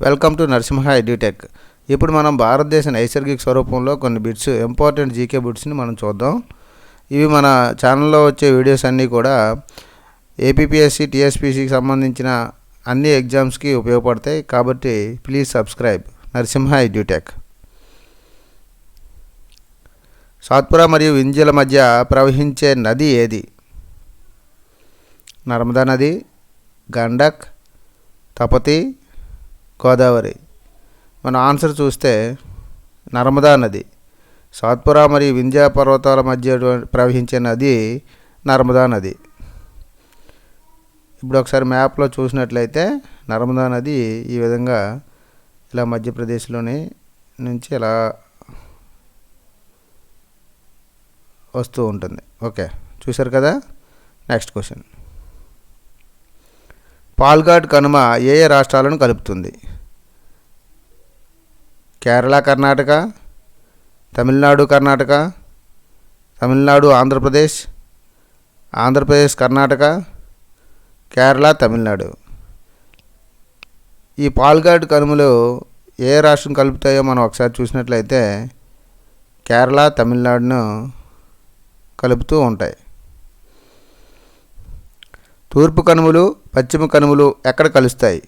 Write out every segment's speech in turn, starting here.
Welcome to Narasimha edutech. ఇప్పుడు మనం భారతదేశ నైసర్గిక స్వరూపంలో కొన్ని బిట్స్ ఇంపార్టెంట్ జీకే బిట్స్ని మనం చూద్దాం. ఇవి మన ఛానల్లో వచ్చే వీడియోస్ అన్నీ కూడా ఏపీపీఎస్సి టీఎస్పీసీకి సంబంధించిన అన్ని ఎగ్జామ్స్కి ఉపయోగపడతాయి. కాబట్టి please subscribe Narasimha edutech. Satpura మరియు వింధ్యల మధ్య ప్రవహించే నది ఏది? నర్మదా నది, గండక్, తపతి, గోదావరి. మన ఆన్సర్ చూస్తే నర్మదా నది. సాత్పురా మరియు వింధ్య పర్వతాల మధ్య ప్రవహించే నది నర్మదా నది. ఇప్పుడు ఒకసారి మ్యాప్లో చూసినట్లయితే నర్మదా నది ఈ విధంగా ఇలా మధ్యప్రదేశ్లోని నుంచి ఇలా వస్తూ ఉంటుంది. ఓకే, చూశారు కదా. Next question. పాల్ఘాట్ కనుమ ఏ ఏ రాష్ట్రాలను కలుపుతుంది? కేరళ, కర్ణాటక, తమిళనాడు, కర్ణాటక, తమిళనాడు, ఆంధ్రప్రదేశ్, ఆంధ్రప్రదేశ్, కర్ణాటక, కేరళ, తమిళనాడు. ఈ పాల్ఘాట్ కనుమలు ఏ రాష్ట్రం కలుపుతాయో మనం ఒకసారి చూసినట్లయితే కేరళ, తమిళనాడును కలుపుతూ ఉంటాయి. తూర్పు కనుమలు, పశ్చిమ కనుమలు ఎక్కడ కలుస్తాయి?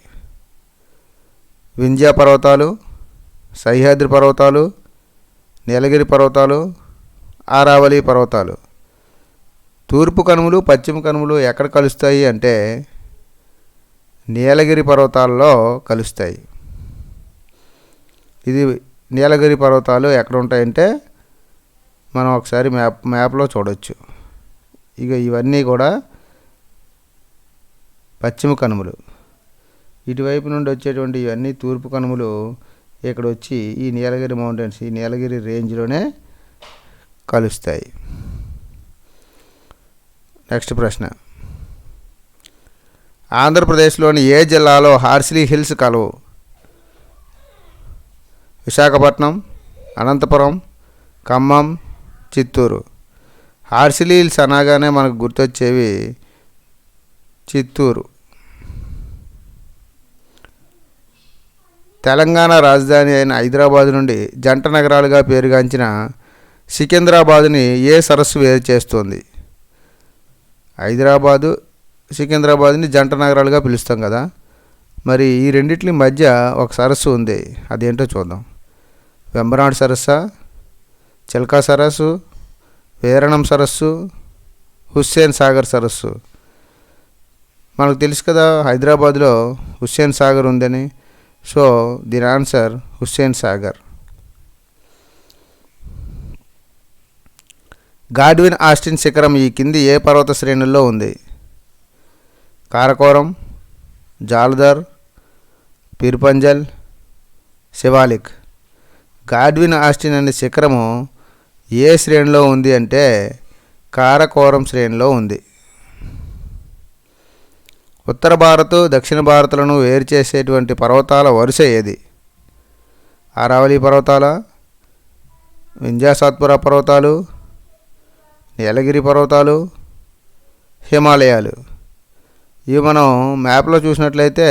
వింధ్య పర్వతాలు, సహ్యాద్రి పర్వతాలు, నీలగిరి పర్వతాలు, ఆరావళి పర్వతాలు. తూర్పు కనుమలు, పశ్చిమ కనుమలు ఎక్కడ కలుస్తాయి అంటే నీలగిరి పర్వతాల్లో కలుస్తాయి. ఇది నీలగిరి పర్వతాలు ఎక్కడ ఉంటాయంటే మనం ఒకసారి మ్యాప్లో చూడవచ్చు. ఇక ఇవన్నీ కూడా పశ్చిమ కనుమలు. ఇటువైపు నుండి వచ్చేటువంటి ఇవన్నీ తూర్పు కనుమలు ఇక్కడ వచ్చి ఈ నీలగిరి మౌంటైన్స్, ఈ నీలగిరి రేంజ్లోనే కలుస్తాయి. నెక్స్ట్ ప్రశ్న. ఆంధ్రప్రదేశ్లోని ఏ జిల్లాలో హార్సిలీ హిల్స్ కలవు? విశాఖపట్నం, అనంతపురం, ఖమ్మం, చిత్తూరు. హార్సిలీ హిల్స్ అనగానే మనకు గుర్తొచ్చేవి చిత్తూరు. తెలంగాణ రాజధాని అయిన హైదరాబాద్ నుండి జంట నగరాలుగా పేరుగాంచిన సికింద్రాబాదుని ఏ సరస్సు వేరు చేస్తుంది? హైదరాబాదు, సికింద్రాబాద్ని జంట నగరాలుగా పిలుస్తాం కదా. మరి ఈ రెండిట్ల మధ్య ఒక సరస్సు ఉంది, అదేంటో చూద్దాం. వెంబనాడు సరస్సా, చిల్కా సరస్సు, వేరణం సరస్సు, హుస్సేన్ సాగర్ సరస్సు. మనకు తెలుసు కదా హైదరాబాద్లో హుస్సేన్ సాగర్ ఉందని. సో దీని answer Hussain Sagar. Godwin Austin శిఖరం ఈ కింది ఏ పర్వత శ్రేణుల్లో ఉంది? కారకోరం, జాల్ధర్, పీర్పంజల్, శివాలిక్. గాడ్విన్ ఆస్టిన్ అనే శిఖరము ఏ శ్రేణిలో ఉంది అంటే కారకోరం శ్రేణిలో ఉంది. ఉత్తర భారత్, దక్షిణ భారత్లను వేరు చేసేటువంటి పర్వతాల వరుస ఏది? ఆరావళి పర్వతాల, వింధ్య సాత్పురా పర్వతాలు, నీలగిరి పర్వతాలు, హిమాలయాలు. ఇవి మనం మ్యాప్లో చూసినట్లయితే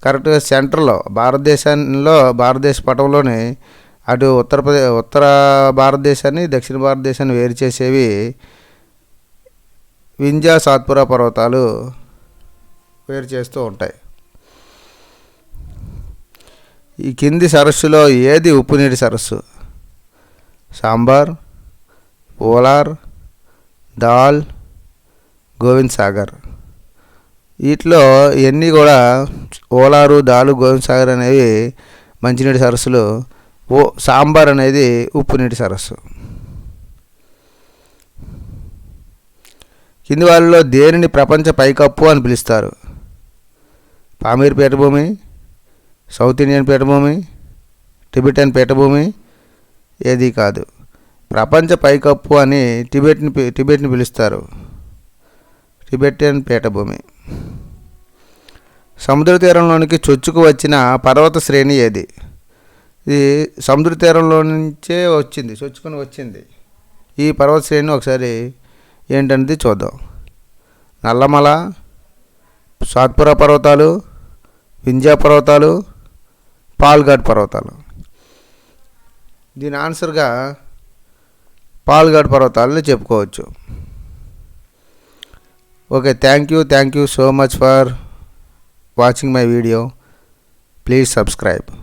కరెక్ట్గా సెంటర్లో భారతదేశ పటంలోని అటు ఉత్తర భారతదేశాన్ని, దక్షిణ భారతదేశాన్ని వేరు చేసేవి వింధ్య సాత్పురా పర్వతాలు వేరు చేస్తూ ఉంటాయి. ఈ కింది సరస్సులో ఏది ఉప్పునీటి సరస్సు? సాంబార్, ఓలార్, దాల్, గోవింద్ సాగర్. వీటిలో ఇవన్నీ కూడా ఓలారు, దాలు, గోవింద్ సాగర్ అనేవి మంచినీటి సరస్సులు. సాంబార్ అనేది ఉప్పునీటి సరస్సు. కింది వాళ్ళలో దేనిని ప్రపంచ పైకప్పు అని పిలుస్తారు? పామీర్ పీఠభూమి, సౌత్ ఇండియన్ పీఠభూమి, టిబెటన్ పీఠభూమి. ఏది కాదు. ప్రపంచ పైకప్పు అని టిబెట్ని పిలుస్తారు, టిబెటన్ పీఠభూమి. సముద్ర తీరంలోనికి చొచ్చుకు వచ్చిన పర్వత శ్రేణి ఏది? ఇది సముద్ర తీరంలో నుంచే చొచ్చుకొని వచ్చింది. ఈ పర్వత శ్రేణి ఒకసారి ఏంటనేది చూద్దాం. నల్లమల, సాత్పురా పర్వతాలు, వింధ్య పర్వతాలు, పాల్ఘాట్ పర్వతాలు. దీని ఆన్సర్గా పాల్ఘాట్ పర్వతాలని చెప్పుకోవచ్చు. Okay, thank you so much for watching my video. Please subscribe.